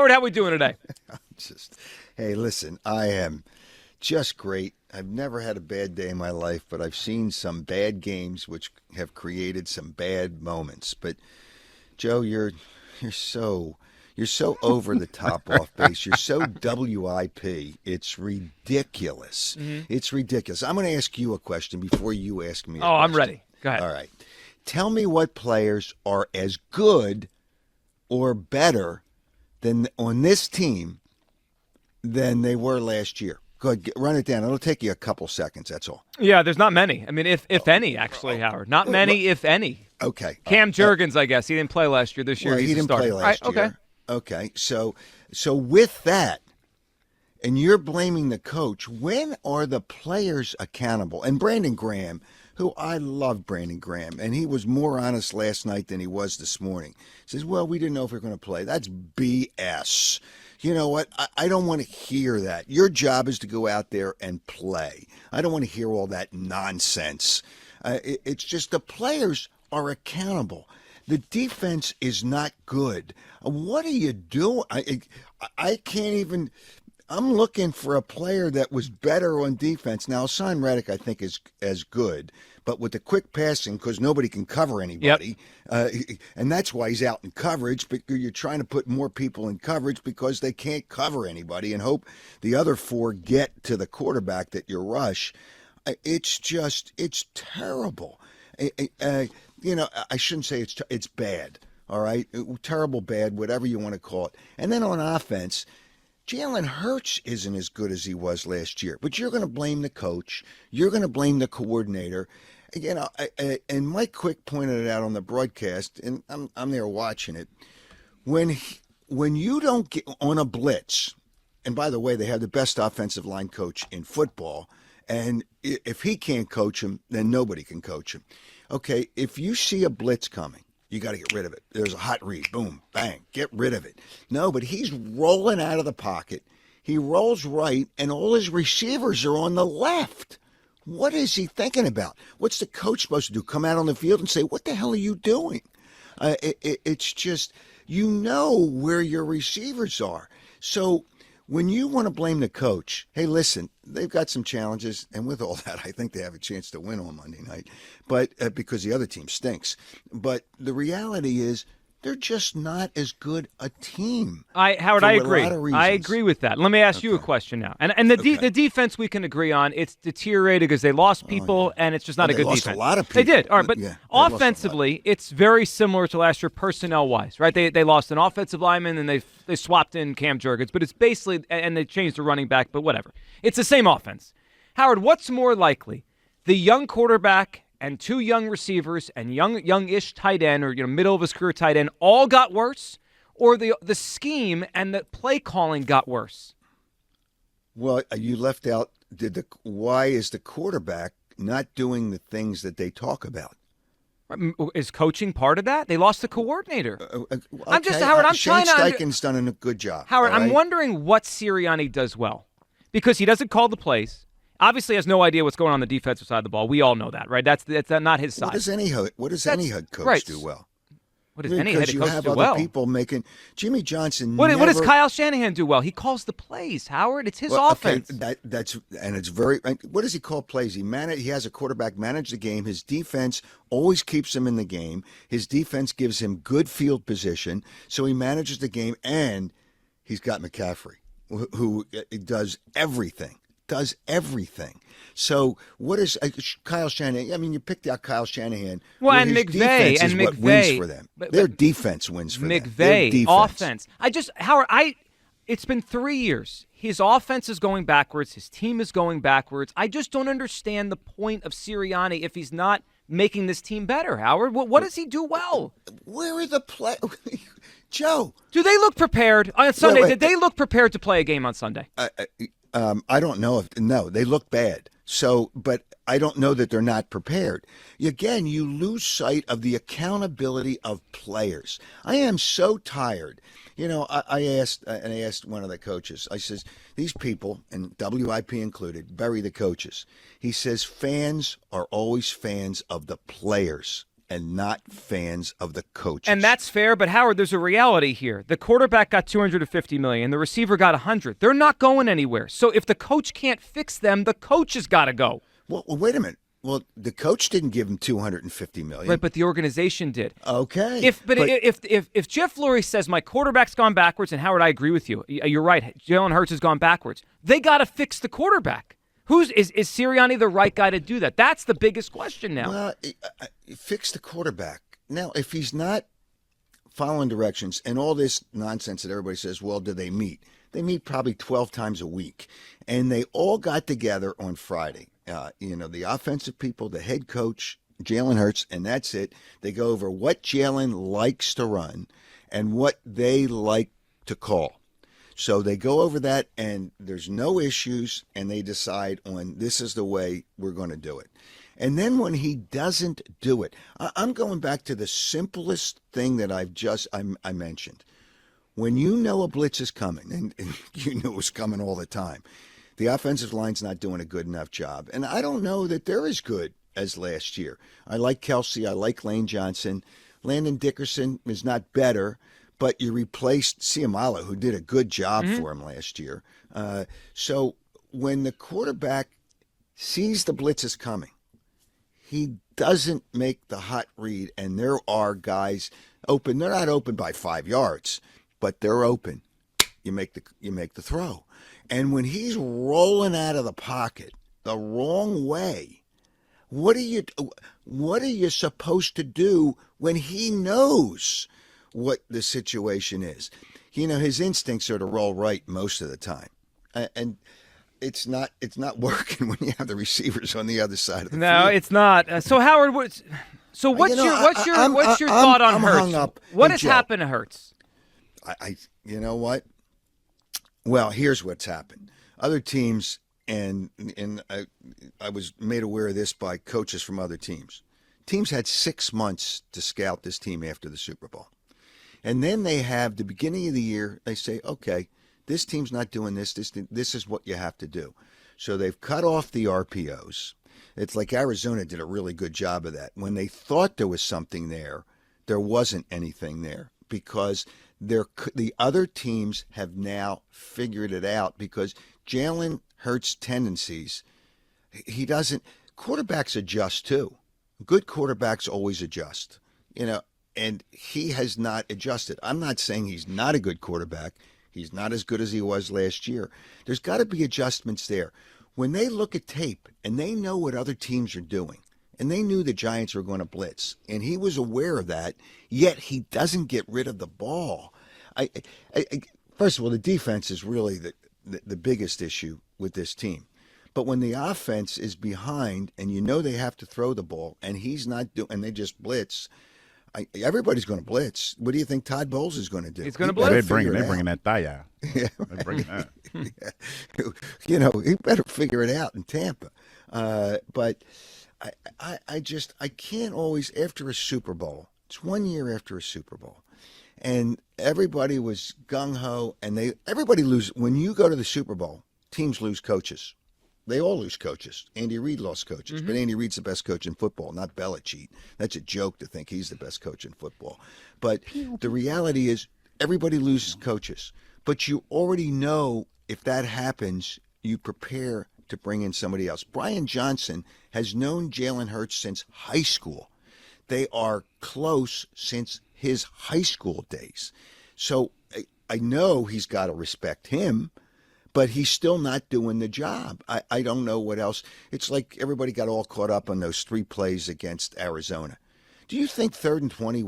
Howard, how we doing today? Hey, listen, I am just great. I've never had a bad day in my life, but I've seen some bad games which have created some bad moments. But Joe, you're so over the top off base. You're so WIP. It's ridiculous. It's ridiculous. I'm going to ask you a question before you ask me a question. I'm ready. Go ahead. All right. Tell me what players are as good or better than on this team than they were last year. Go ahead, run it down. It'll take you a couple seconds, that's all. Yeah, there's not many. I mean, if any, actually, Howard. Not many, if any. Okay. Cam Jurgens, I guess. He didn't play last year. This year well, he's he didn't play last year. Right, okay. So with that, and you're blaming the coach, when are the players accountable? And Brandon Graham, who I love Brandon Graham, and he was more honest last night than he was this morning, says, well, we didn't know if we were going to play. That's BS. You know what? I don't want to hear that. Your job is to go out there and play. I don't want to hear all that nonsense. It's just the players are accountable. The defense is not good. What are you doing? I can't even. I'm looking for a player that was better on defense. Now, Hassan Reddick, I think, is as good, but with the quick passing, because nobody can cover anybody, and that's why he's out in coverage, but you're trying to put more people in coverage because they can't cover anybody and hope the other four get to the quarterback that you rush. It's terrible. I shouldn't say it's bad, all right? Terrible, bad, whatever you want to call it. And then on offense, Jalen Hurts isn't as good as he was last year, but you're going to blame the coach. You're going to blame the coordinator. And Mike Quick pointed it out on the broadcast, and I'm there watching it. When you don't get on a blitz, and by the way, they have the best offensive line coach in football, and if he can't coach him, then nobody can coach him. Okay, if you see a blitz coming, you got to get rid of it. There's a hot read. Boom, bang, get rid of it. No, but he's rolling out of the pocket. He rolls right, and all his receivers are on the left. What is he thinking about? What's the coach supposed to do? Come out on the field and say, what the hell are you doing? It's just, you know where your receivers are. So when you want to blame the coach, hey, listen, they've got some challenges, and with all that, I think they have a chance to win on Monday night, but because the other team stinks. But the reality is they're just not as good a team. Howard, I agree. I agree with that. Let me ask you a question now. And the defense we can agree on, it's deteriorated because they lost people, and it's just not a good defense. They lost a lot of people. They did. All right, but offensively, it's very similar to last year personnel-wise, right? They lost an offensive lineman, and they swapped in Cam Jurgens, but it's basically, and they changed the running back, but whatever. It's the same offense. Howard, what's more likely? The young quarterback and two young receivers and youngish tight end or middle of his career tight end all got worse, or the scheme and the play calling got worse? Well, you left out why is the quarterback not doing the things that they talk about? Is coaching part of that? They lost the coordinator. Okay. I'm just Howard. I'm Shane trying to. Steichen's done a good job. Howard, right? I'm wondering what Sirianni does well, because he doesn't call the plays. Obviously, has no idea what's going on the defensive side of the ball. We all know that, right? That's not his side. What does any head coach do well? What does any head coach do well? Because you have other people making. Jimmy Johnson. What does Kyle Shanahan do well? He calls the plays, Howard. It's his offense. Okay, it's very. What does he call plays? He has a quarterback manage the game. His defense always keeps him in the game. His defense gives him good field position, so he manages the game, and he's got McCaffrey, who does everything. So what is Kyle Shanahan? I mean, you picked out Kyle Shanahan. Well, and McVay wins for them. Their defense wins for them. McVay offense. Howard, it's been 3 years. His offense is going backwards. His team is going backwards. I just don't understand the point of Sirianni if he's not making this team better, Howard. What does he do well? Where are the play? Joe. Do they look prepared on Sunday? Did they look prepared to play a game on Sunday? I don't know no, they look bad. So, but I don't know that they're not prepared. Again, you lose sight of the accountability of players. I am so tired. I asked one of the coaches, I says, these people, and WIP included, bury the coaches. He says, fans are always fans of the players. and not fans of the coaches. And that's fair, but Howard, there's a reality here. The quarterback got $250 million, the receiver got $100. They're not going anywhere. So if the coach can't fix them, the coach has got to go. Well, wait a minute. Well, the coach didn't give him $250 million. Right, but the organization did. Okay. If Jeff Lurie says my quarterback's gone backwards, and Howard, I agree with you. You're right. Jalen Hurts has gone backwards. They got to fix the quarterback. Is Sirianni the right guy to do that? That's the biggest question now. Well, fix the quarterback. Now, if he's not following directions and all this nonsense that everybody says, well, do they meet? They meet probably 12 times a week. And they all got together on Friday. The offensive people, the head coach, Jalen Hurts, and that's it. They go over what Jalen likes to run and what they like to call. So they go over that, and there's no issues, and they decide on this is the way we're going to do it. And then when he doesn't do it, I'm going back to the simplest thing that I mentioned. When you know a blitz is coming, and you knew it was coming all the time, the offensive line's not doing a good enough job. And I don't know that they're as good as last year. I like Kelsey. I like Lane Johnson. Landon Dickerson is not better, but you replaced Ciamala, who did a good job for him last year. So when the quarterback sees the blitz is coming, he doesn't make the hot read, and there are guys open. They're not open by 5 yards, but they're open. You make the throw. And when he's rolling out of the pocket the wrong way, what are you supposed to do when he knows what the situation is? His instincts are to roll right most of the time, and it's not working when you have the receivers on the other side of the field. No, it's not. So Howard, what's your thought on Hurts? Hung up. What has happened to Hurts? You know what? Well, here's what's happened. Other teams, and I was made aware of this by coaches from other teams. Teams had 6 months to scout this team after the Super Bowl. And then they have the beginning of the year, they say, okay, this team's not doing this. This is what you have to do. So they've cut off the RPOs. It's like Arizona did a really good job of that. When they thought there was something there wasn't anything there because the other teams have now figured it out because Jalen Hurts' tendencies, quarterbacks adjust too. Good quarterbacks always adjust, and he has not adjusted. I'm not saying he's not a good quarterback. He's not as good as he was last year. There's got to be adjustments there. When they look at tape and they know what other teams are doing, and they knew the Giants were going to blitz, and he was aware of that, yet he doesn't get rid of the ball. First of all, the defense is really the biggest issue with this team. But when the offense is behind and you know they have to throw the ball and he's not doing, and they just blitz, everybody's going to blitz. What do you think Todd Bowles is going to do? He's going to blitz. They're bringing that thigh out. Yeah. They're bringing that. Yeah. He better figure it out in Tampa. But I can't always, after a Super Bowl, it's 1 year after a Super Bowl, and everybody was gung-ho, and everybody loses. When you go to the Super Bowl, teams lose coaches. They all lose coaches. Andy Reid lost coaches, but Andy Reid's the best coach in football, not Belichick. That's a joke to think he's the best coach in football. But the reality is everybody loses coaches. But you already know if that happens, you prepare to bring in somebody else. Brian Johnson has known Jalen Hurts since high school. They are close since his high school days. So I know he's got to respect him, but he's still not doing the job. I don't know what else. It's like everybody got all caught up on those 3 plays against Arizona. Do you think 3rd and 20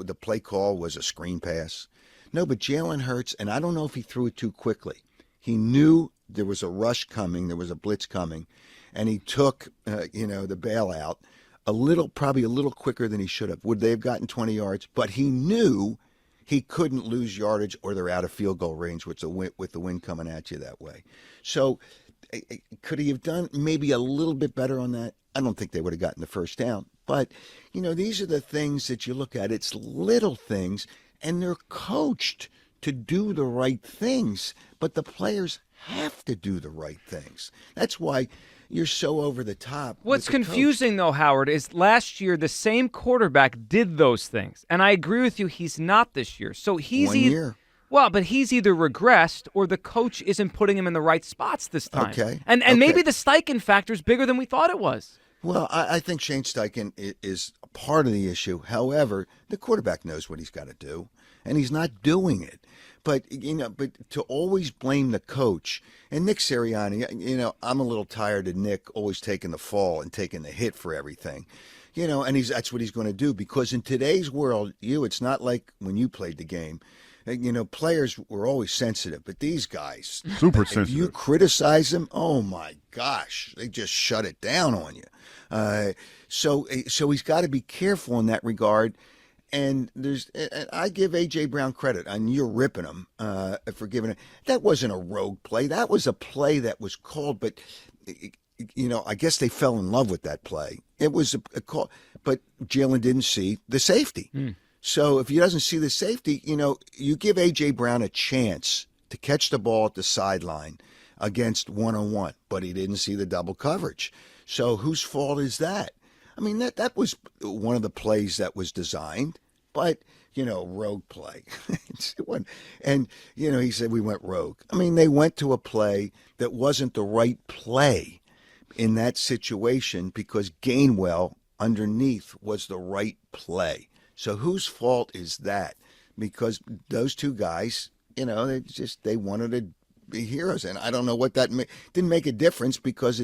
the play call was a screen pass? No, but Jalen Hurts, and I don't know if he threw it too quickly. He knew there was a rush coming, there was a blitz coming, and he took the bailout probably a little quicker than he should have. Would they have gotten 20 yards? But he knew he couldn't lose yardage or they're out of field goal range with the wind coming at you that way. So could he have done maybe a little bit better on that? I don't think they would have gotten the first down. But, these are the things that you look at. It's little things, and they're coached to do the right things. But the players have to do the right things. That's why, you're so over the top. What's with the confusing, though, Howard, is last year the same quarterback did those things. And I agree with you, he's not this year. So he's One year. Well, but he's either regressed or the coach isn't putting him in the right spots this time. Okay. And maybe the Steichen factor is bigger than we thought it was. Well, I think Shane Steichen is part of the issue. However, the quarterback knows what he's got to do, and he's not doing it. But to always blame the coach and Nick Sirianni, I'm a little tired of Nick always taking the fall and taking the hit for everything. And that's what he's going to do, because in today's world, it's not like when you played the game. Players were always sensitive, but these guys, super if sensitive. you criticize them, oh my gosh, they just shut it down on you. So he's got to be careful in that regard. And I give A.J. Brown credit, and you're ripping him for giving it. That wasn't a rogue play. That was a play that was called, but I guess they fell in love with that play. It was a call, but Jalen didn't see the safety. So if he doesn't see the safety, you give A.J. Brown a chance to catch the ball at the sideline against one-on-one, but he didn't see the double coverage. So whose fault is that? I mean, that was one of the plays that was designed, but, rogue play. And, he said we went rogue. I mean, they went to a play that wasn't the right play in that situation because Gainwell underneath was the right play. So whose fault is that? Because those two guys, they wanted to be heroes. And I don't know what that didn't make a difference, because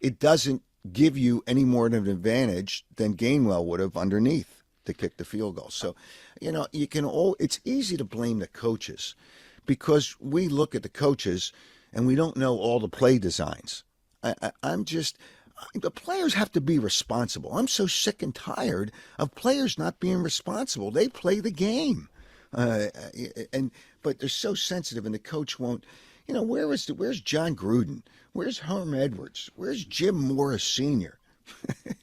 it doesn't give you any more of an advantage than Gainwell would have underneath to kick the field goal. So, it's easy to blame the coaches, because we look at the coaches and we don't know all the play designs. The players have to be responsible. I'm so sick and tired of players not being responsible. They play the game, but they're so sensitive, and the coach won't. Where's John Gruden? Where's Herm Edwards? Where's Jim Morris Sr.?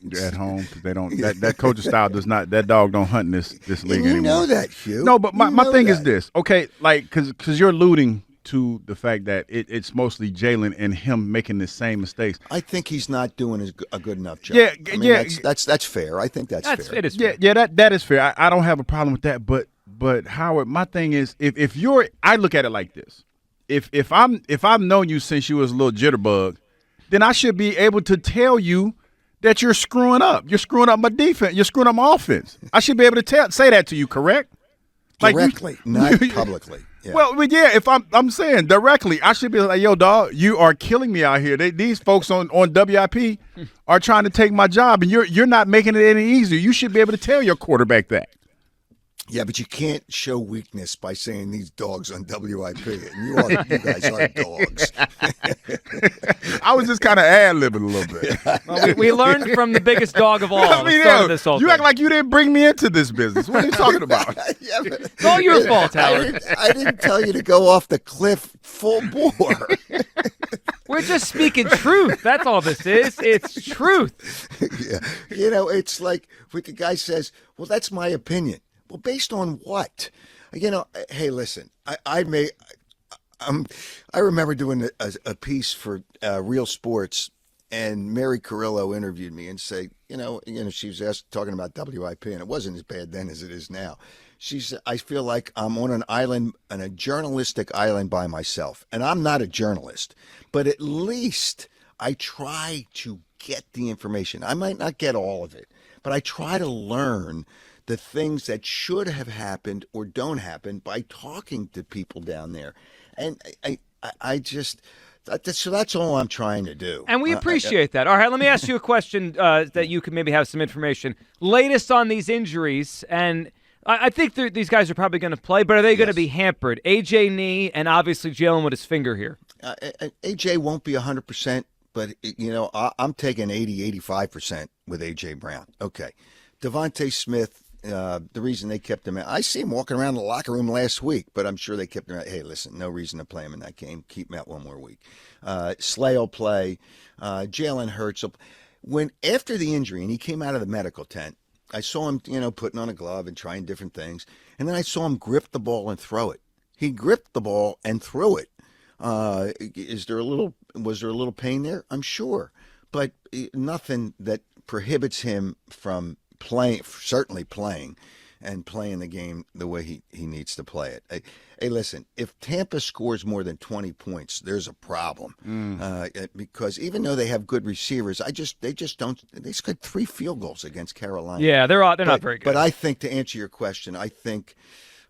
They're at home because they don't. That coaching style does not. That dog don't hunt in this league and anymore. You know that, Hugh. No, but my thing is this. Okay, because you're alluding to the fact that it's mostly Jalen and him making the same mistakes. I think he's not doing a good enough job. Yeah, That's fair. I think that's fair. It is fair. Yeah, that is fair. I don't have a problem with that. But Howard, my thing is, if you're, I look at it like this. If I've known you since you was a little jitterbug, then I should be able to tell you that you're screwing up. You're screwing up my defense. You're screwing up my offense. I should be able to say that to you, correct? Directly, not publicly. Yeah. Well, yeah, if I'm saying directly, I should be like, yo, dog, you are killing me out here. These folks on WIP are trying to take my job, and you're not making it any easier. You should be able to tell your quarterback that. Yeah, but you can't show weakness by saying these dogs on WIP, and you guys are dogs. I was just kind of ad-libbing a little bit. Well, we learned from the biggest dog of all. This whole you thing. act like you didn't bring me into this business. What are you talking about? Yeah, It's all your fault, Howard. I didn't tell you to go off the cliff full bore. We're just speaking truth. That's all this is. It's truth. Yeah. It's like what the guy says, well, that's my opinion. Well, based on what? Hey, listen, I remember doing a piece for Real Sports, and Mary Carrillo interviewed me and said, she was talking about WIP, and it wasn't as bad then as it is now. She said, I feel like I'm on an island, on a journalistic island by myself, and I'm not a journalist, but at least I try to get the information. I might not get all of it, but I try to learn the things that should have happened or don't happen by talking to people down there. And so that's all I'm trying to do. And we appreciate that. All right, let me ask you a question that you could maybe have some information. Latest on these injuries, and I think these guys are probably going to play, but are they going to be hampered? AJ knee, and obviously Jalen with his finger here. AJ won't be 100%, but, I'm taking 80, 85% with AJ Brown. Okay. Devontae Smith, the reason they kept him out, I see him walking around the locker room last week, but I'm sure they kept him out. Hey, listen, no reason to play him in that game. Keep him out one more week. Slay will play. Jalen Hurts. After the injury, and he came out of the medical tent, I saw him, putting on a glove and trying different things, and then I saw him grip the ball and throw it. He gripped the ball and threw it. Was there a little pain there? I'm sure. but nothing that prohibits him from playing, certainly playing, and playing the game the way he needs to play it. Hey, listen, if Tampa scores more than 20 points, there's a problem. Because even though they have good receivers, they just don't. They scored 3 field goals against Carolina. Yeah, they're not very good. But I think, to answer your question, I think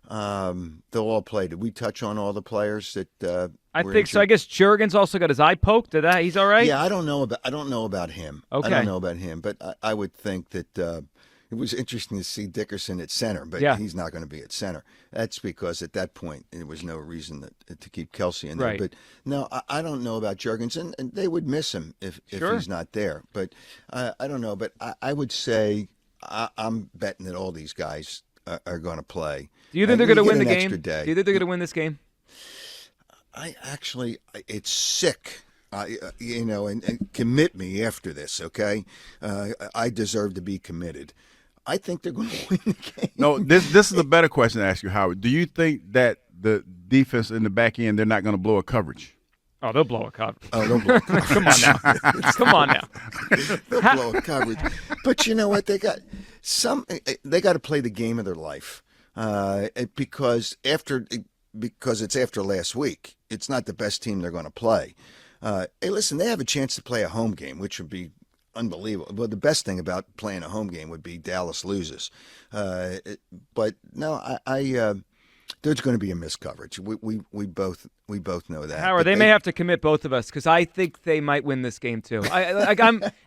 they'll all play. Did we touch on all the players that? I think so. I guess Jurgens also got his eye poked. He's all right. Yeah, I don't know about him. Okay. I don't know about him, but I would think that. It was interesting to see Dickerson at center, but he's not going to be at center. That's because at that point there was no reason to keep Kelsey in there. Right. But no, I don't know about Jurgens, and they would miss him if he's not there. But I don't know. But I would say I'm betting that all these guys are going to play. Do you think they're going to win the game? Day. Do you think they're going to win this game? It's sick. And commit me after this, okay? I deserve to be committed. I think they're going to win the game. No, this is a better question to ask you, Howard. Do you think that the defense in the back end, they're not going to blow a coverage? Oh, they'll blow a coverage. Oh, they'll blow a coverage. Come on now. Come on now. They'll blow a coverage. But you know what? They got to play the game of their life because it's after last week. It's not the best team they're going to play. Hey, listen, they have a chance to play a home game, which would be unbelievable. But the best thing about playing a home game would be Dallas loses. But no, there's going to be a missed coverage. We both know that. Howard, they may have to commit both of us because I think they might win this game too. I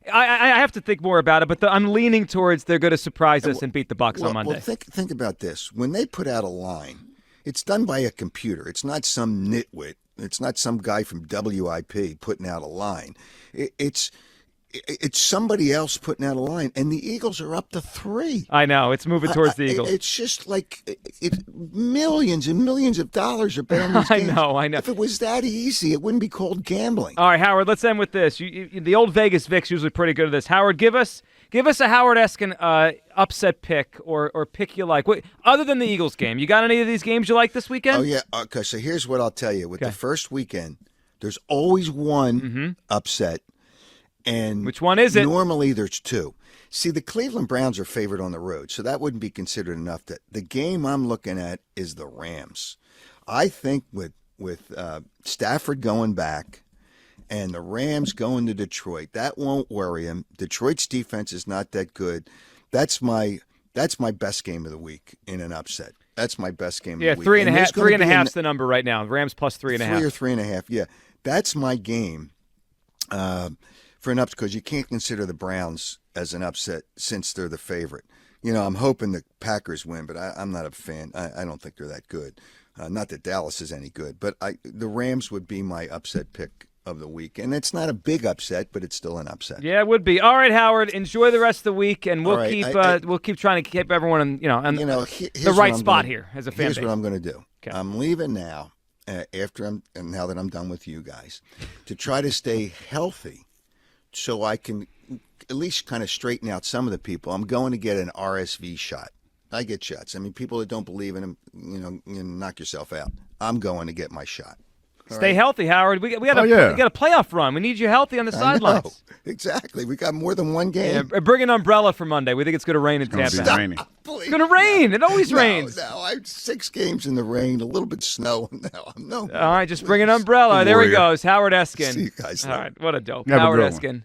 have to think more about it, but I'm leaning towards they're going to surprise us and beat the Bucs on Monday. Well, think about this. When they put out a line, it's done by a computer. It's not some nitwit. It's not some guy from WIP putting out a line. It's somebody else putting out a line, and the Eagles are up to 3. I know. It's moving towards the Eagles. It's just like millions and millions of dollars are bet on these games. I know. If it was that easy, it wouldn't be called gambling. All right, Howard, let's end with this. The old Vegas Vic's usually pretty good at this. Howard, give us a Howard Eskin upset pick or pick you like. Other than the Eagles game, you got any of these games you like this weekend? Oh, yeah. Okay, so here's what I'll tell you. With the first weekend, there's always one upset. And which one is it? Normally there's 2. See, the Cleveland Browns are favored on the road, so that wouldn't be considered enough. The game I'm looking at is the Rams. I think with Stafford going back and the Rams going to Detroit, that won't worry him. Detroit's defense is not that good. That's my best game of the week in an upset. That's my best game of the week. 3.5. 3.5's the number right now. Rams plus 3.5. 3 or 3.5. Yeah, that's my game. For an upset, because you can't consider the Browns as an upset since they're the favorite. I'm hoping the Packers win, but I'm not a fan. I don't think they're that good. Not that Dallas is any good, but the Rams would be my upset pick of the week. And it's not a big upset, but it's still an upset. Yeah, it would be. All right, Howard, enjoy the rest of the week, and we'll keep trying to keep everyone on the right spot here as a fan base. Here's what I'm going to do. Okay. I'm leaving now, now that I'm done with you guys, to try to stay healthy. So I can at least kind of straighten out some of the people. I'm going to get an RSV shot. I get shots. I mean, people that don't believe in them, you knock yourself out. I'm going to get my shot. Stay healthy, Howard. We got a playoff run. We need you healthy on the sidelines. Exactly. We got more than one game. Yeah, bring an umbrella for Monday. We think it's going to rain in Tampa. It's going to rain. It always rains. No, I have 6 games in the rain, a little bit snow. No. All right, just bring an umbrella. There he goes, Howard Eskin. See you guys. All right, what a dope. Have Howard a good Eskin. one.